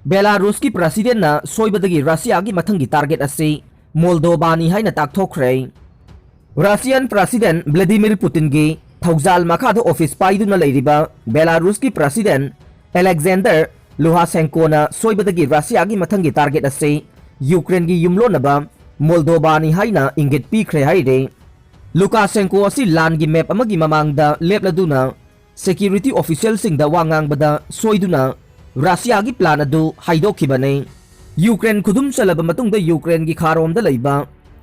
Belarus की president ना सोइबदगी Russia की मथंगी टारगेट असी मोल्दोबानी हाइना ताकथोखरे रशियन प्रेसिडेंट व्लादिमीर पुतिन की थौजाल मखादा ऑफिस पाइदुना लेरिबा बेलारूस की प्रेसिडेंट एलेक्जेंडर लुहाशेंकोना सोइबदगी रशिया की मथंगी टारगेट असी यूक्रेन की युमलोनबा मोल्दोबानी हाइना इंगित पीखरे हाइरे लुकाशेंको असी लान की मैप अमगी ममांगदा लेपलदुना सिक्योरिटी ऑफिशियल सिंगदा वांगांगबदा सोइदुना रशिया की प्लान अदु हाइदोखिबने यूक्रेन खुदुम चलब मतुंगदा यूक्रेन की खारोमदा लैबा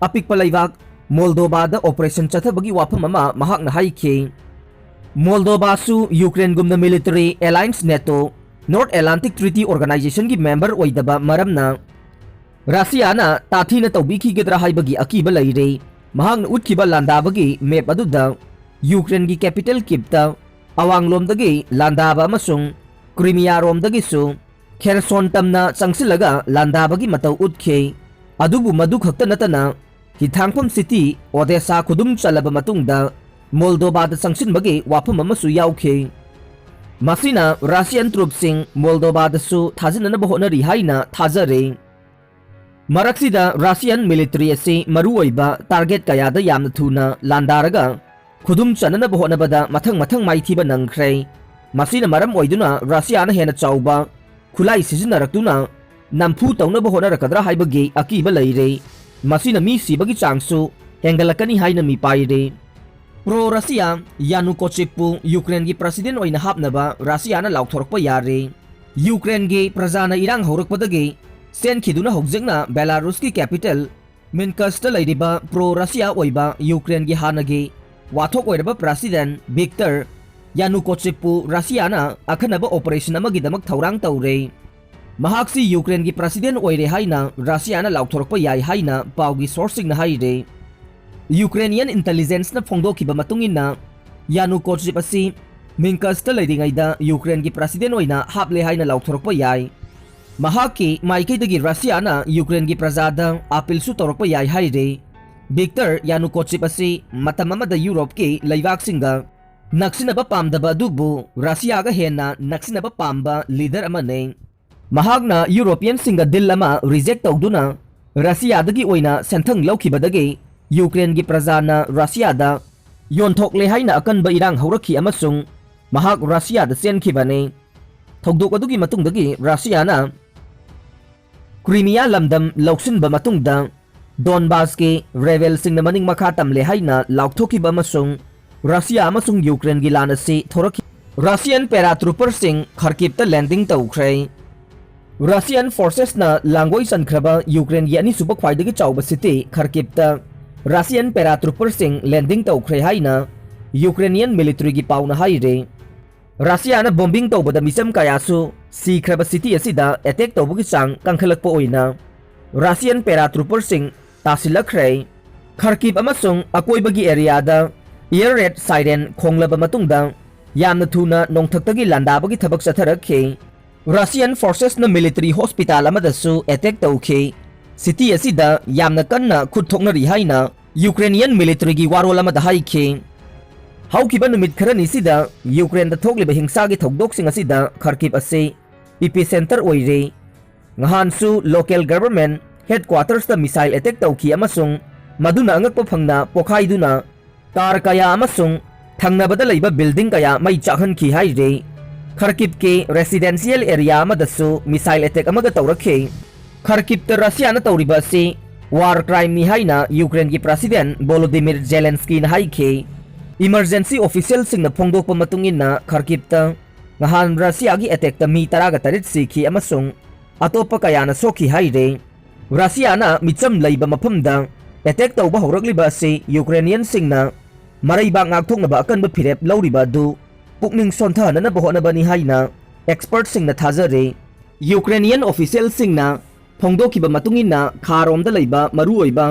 अपिकपा लैबाक मोल्दोबादा ऑपरेशन चथबगी वाफम अमा महाकना हाइखे मोल्दोबासु यूक्रेन गुमना military alliance NATO North Atlantic Treaty Organization की मेंबर ओइदबा मरमना रशियाना ताथीना तौबिखिगद्रा हाइबगी अकीबा लैरे महाकना उतखिबा लांदाबगी मैप अदुदा यूक्रेन की कैपिटल किप्ता अवांगलोमदगी लांदाबा अमसुंग क्रीमिया रोमदगिसु खेरसोन तमना चंगसिलगा लांदाबगी मतौ उतखे अदुबु मदु खक्ता नतना हिथांगफम सिटी ओडेसा खुदुम चलब मतुंगदा मोल्दोबादा चंगसिनबगी वाफम अमसु याउखे मसिना रशियन ट्रूप्सिंग मोल्दोबादसु थाजिननबा होनरी हाइना थाजरे मरक्सिदा रशियन मिलिटरी असी मरुओइबा टारगेट कयादा यामना थुना लांदारगा खुदुम चननबा होनबदा मथंग मथंग माइथिबा नंगख्रे मसीना मरम ओइदुना रशियाना हेना चाउबा खुलाई सिजिनरक्तुना नमफु तौनबा होनरकद्रा हाइबगी अकीबा लैरे मसीना मी सिबगी चांगसु हेंगलकनी हाइना मी पाइरे प्रो रशिया यानुकोचिपु यूक्रेन की प्रेसिडेंट ओइना हापनबा रशियाना लाउथोरकपा यारे यूक्रेन की प्रजाना इरांग हौरकपदगी सेनखिदुना हौजिकना बेलारूस की कैपिटल मिन्स्कस्ता लैरिबा प्रो रशिया ओइबा यूक्रेन की हानगी वाथोक ओइरबा प्रेसिडेंट विक्टर यानुकोचिपु रशियाना अखनबा ऑपरेशन अमगिदमक थौरांग तौरे महाक्सी यूक्रेन की प्रेसिडेंट ओइरे हाइना रशियाना लाउथोरकपा याइ हाइना पाउगी सोर्सिंग हाइरे यूक्रेनियन इंटेलिजेंस न फोंदोखिबा मतुंगिना यानुकोचिप असि मिन्स्कस्ता लैरिङैदा यूक्रेन की प्रेसिडेंट ओइना हापले हाइना लाउथोरकपा याइ महाकी माइकैदगी रशियाना यूक्रेन की प्रजादा अपीलसु तौरकपा याइ हाइरे विक्टर यानुकोचिप असि मतम अमदा यूरोप की लैबाकसिंगा नक्सिनबा पामदबा दुबु रशियागा हेना नक्सिनबा पामबा लीडर अमने महागना यूरोपियन सिंगा दिल अमा रिजेक्ट तौदुना रशियादगी ओइना सेंथंग लौखिबदगी यूक्रेन की प्रजाना रशियादा योनथोकले हाइना अकनबा इरांग हौरखि अमसुंग महाग रशियादा चेनखिबने थौदोक अदुगी मतुंगदगी रशियाना क्रीमिया लमदम लौसिनबा मतुंगदा डोनबास के रेवेल सिंगना मनिंग मखा तमले हाइना लाउथोखिबा अमसुंग रशिया अमसुंग यूक्रेन की लान असी थोरखि रशियन पैराट्रूपर सिंग खर्किबता लैंडिंग तौख्रे रशियन फोर्सेस ना लांगोई चनख्रबा यूक्रेन की अनिसुबा ख्वाइदगी चाउबा सिटी खर्किबता रशियन पैराट्रूपर सिंग लैंडिंग तौख्रे हाइना यूक्रेनियन मिलिट्री की पाउना हाइरे रशियाना बॉम्बिंग तौबदा मिसम कयासु सीख्रबा सिटी असिदा अटैक तौबगी चांग कंखलकपा ओइना रशियन पैराट्रूपर सिंग तासिलख्रे खर्किब अमसुंग अकोइबगी एरियादा एयर रेड साइरेन खोंगलबा मतुंगदा यामना थुना नोंथक्तगी लांदाबगी थबक चथरखे रशियन फोर्सेस न मिलिट्री हॉस्पिटल अमदसु अटैक तौखे सिटी असिदा यामना कन्ना खुदथोकनरी हाइना यूक्रेनियन मिलिट्री की वारोल अमदा हाइखे हौखिबा नुमित खरनिसिदा यूक्रेन दा थोकलिबा हिंसागी थौदोकसिंग असिदा खर्किब असे epicentre ओइरे nghansu local government headquarters da missile attack tauki amasung maduna angakpa phangna pokhaiduna tar kaya amasung thangnabada leiba building kaya mai chakhan ki haire kharkiv ke residential area amadasu missile attack amaga taurakhe kharkiv ta russia na tauriba se war crime ni haina ukraine ki president volodymyr zelensky na haike emergency official sing na phongdokpa matungin na kharkiv ta ngahan russia gi attack ta mi taraga tarit sikhi amasung अतोपा कयाना सोखी हाइरे रशियाना Mitcham लैबा मफमदा attack तौबा हौरकलिबा असे Ukrainian सिंगना मरैबा ngakthoknaba अकनबा फिरेप लौरिबा दु पुकनिंग सोंथानना बहोनबनी हाइना expert सिंगना थाजरे Ukrainian official सिंगना फोंदोखिबा मतुंगिना खारोमदा लैबा मरुओइबा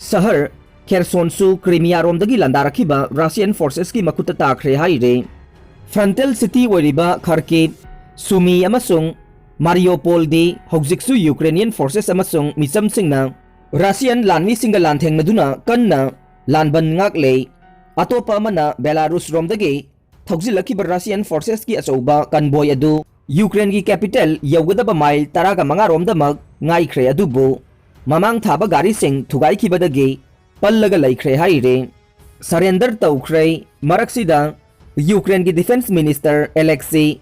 शहर खेरसोनसु Crimea रोमदगी लांदारखिबा Russian forces की मखुता ताख्रे हाइरे frontal city ओइरिबा खर्किव Sumi अमसुंग Mariupol दी हौजिकसु Ukrainian forces अमसुंग Mitcham सिंगना Russian लानवी सिंगा लांथेंगनदुना कन्ना लानबन ngakle अतोपा अमना Belarus रोमदगी थौजिलखिबा Russian forces की अचौबा convoy अदु यूक्रेन की capital यौगदब mile तरागा मंगारोमदमक ngaikre adubu mamang thaba gari sing thugai khibadagi pallaga laikre haire surrender tawkhre maraksida Ukraine ki defense minister Alexei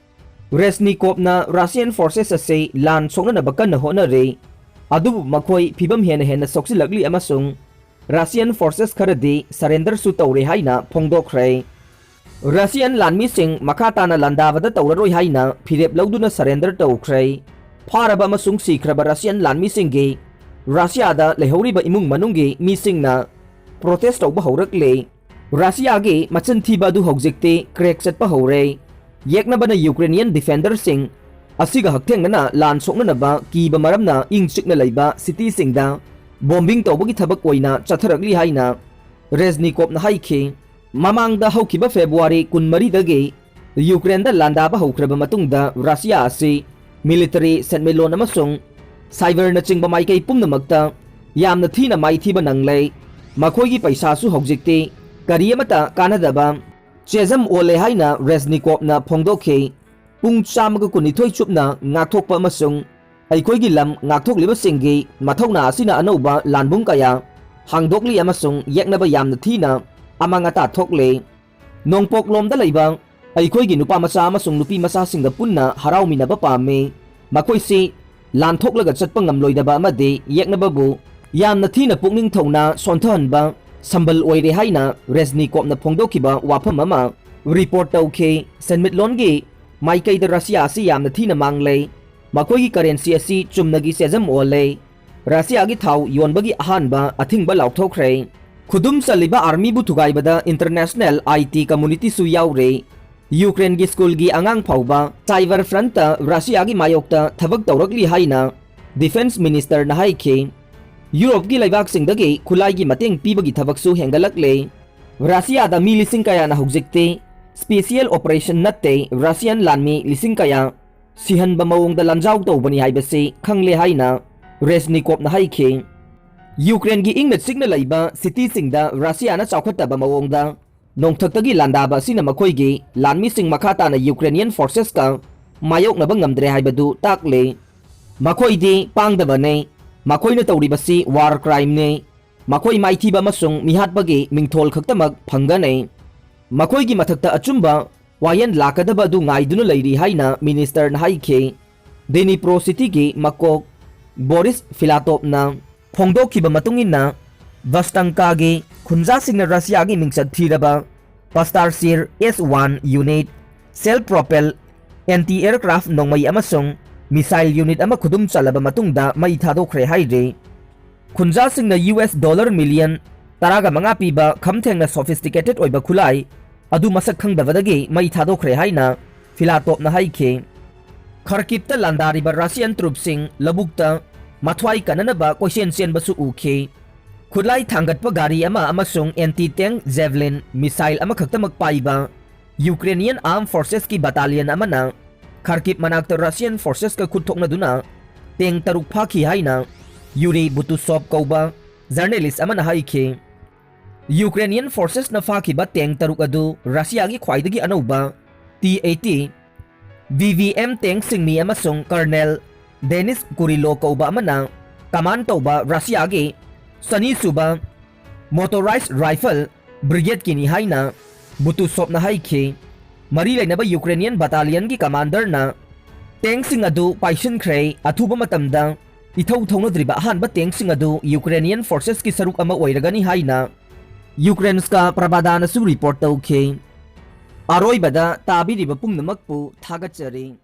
Reznikov na Russian forces ase lan songna bakan honare adubu makhoi phibam hena soksilagli amasung Russian forces kharadi surrender su tawre haina phongdokre Russian lanmi sing makata na landabada tawraroi haina phirep lawduna surrender tawkhre Faraba amasung sikraba Russian lanmi singgi Russia da lehoriba imung manunggi misingna protest tawba haurakle Russia gi machan thiba du hogjekte crack chatpa haure yeknabana Ukrainian defender sing asiga hakthengna lan sokna ba kiba maramna ingchikna leiba city singda bombing tawbagi thabak oina chatharakli haina Reznikov na haikhe mamangda haukiba February 13 dagi Ukraine da landaba haukraba matungda Russia asi military setmelon amasung cyber na chingba maikai pumnamakta yamna thina mai thiba nanglei makhoigi paisa su hogjikte kari amata kanadaba chezam ole haina Reznikov na phongdokhe pung chamaga kunithoi chupna ngakthokpa amasung aikhoigi lam ngakthokliba singgi mathokna asina anauba lanbung kaya hangdokli amasung yeknaba yamna thina amangata thokle nongpok lomda leiba aikhoigi nupa macha amasung nupi macha singda punna haraumina ba pame makoi si lan thoklaga chatpa ngamloidaba amade yeknababu yamna thina pukning thona sonthanba sambal oire haina Reznikov na phongdokhiba wafam ama report tawkhe senmitlongi maikai da Russia asi yamna thina manglei makoigi currency asi chumnagi sejam ole Russia gi thau yonbagi ahanba athingba laukthokre khudum saliba army bu thugaibada international IT community su yaure Ukraine gi school gi angang phauba cyber front ta Russia gi mayokta thabak tawrakli haina defense minister na haikhe Europe gi Leibak singdagi khulai gi mateng pibagi thabak su hengalakle Russia da mi lising kaya na hogjekte special operation natte Russian lanmi lising kaya sihan ba mawong da lamjaw tawbani haibase khangle haina Reznikov na haikhe Ukraine gi ingna signa laiba city singda Russia na chawkhata ba mawong da nongthaktagi landaba sina makhoigi lanmi sing makhata na Ukrainian forces ka mayok na bangamdre haibadu takle makhoidi pangdaba ne makhoina tawribasi war crime ne makhoi maithiba masung mihatbagi mingthol khaktamak phanga ne makhoigi mathakta achumba wayan lakadaba du ngaiduna leiri haina minister na haikhe Dnipro city gi makok Boris Filatov na phongdokhiba matungina Vastanka gi khunja singna Russia gi mingchat thiraba Pastarsir S1 unit self-propelled anti-aircraft nongmai amasung missile unit ama khudum chalaba matungda mai thadokre haire khunja singna US dollar million taraga manga piba khamthengna sophisticated oiba khulai adu masak khangdabadagi mai thadokre haina Filatov na haikhe Kharkiv ta landariba Russian troops sing labukta mathwai kananaba question chen basu ukhe khulai thangatpa gari ama amasung anti-tank javelin missile ama khaktamak paiba Ukrainian armed forces ki battalion amana Kharkiv manakta Russian forces ka khutthokna duna teng taruk phaki haina Yuri Butusov kauba journalist amana haikhe Ukrainian forces na phakiba teng taruk adu Russia gi khwaidagi anauba T80 VVM tank singmi amasung Colonel Denis Kurilo kauba amana command tauba Russia gi Sani Suba motorized rifle brigade kini haina Butusov na haikhe mari lainaba Ukrainian battalion gi commander na tank sing adu paisin khre athuba matamda ithau thongna driba hanba tank sing adu Ukrainian forces ki saruk ama oiragani haina Ukraineska prabadana su report tawkhe aroibada tabiriba pumnamakpu thagachari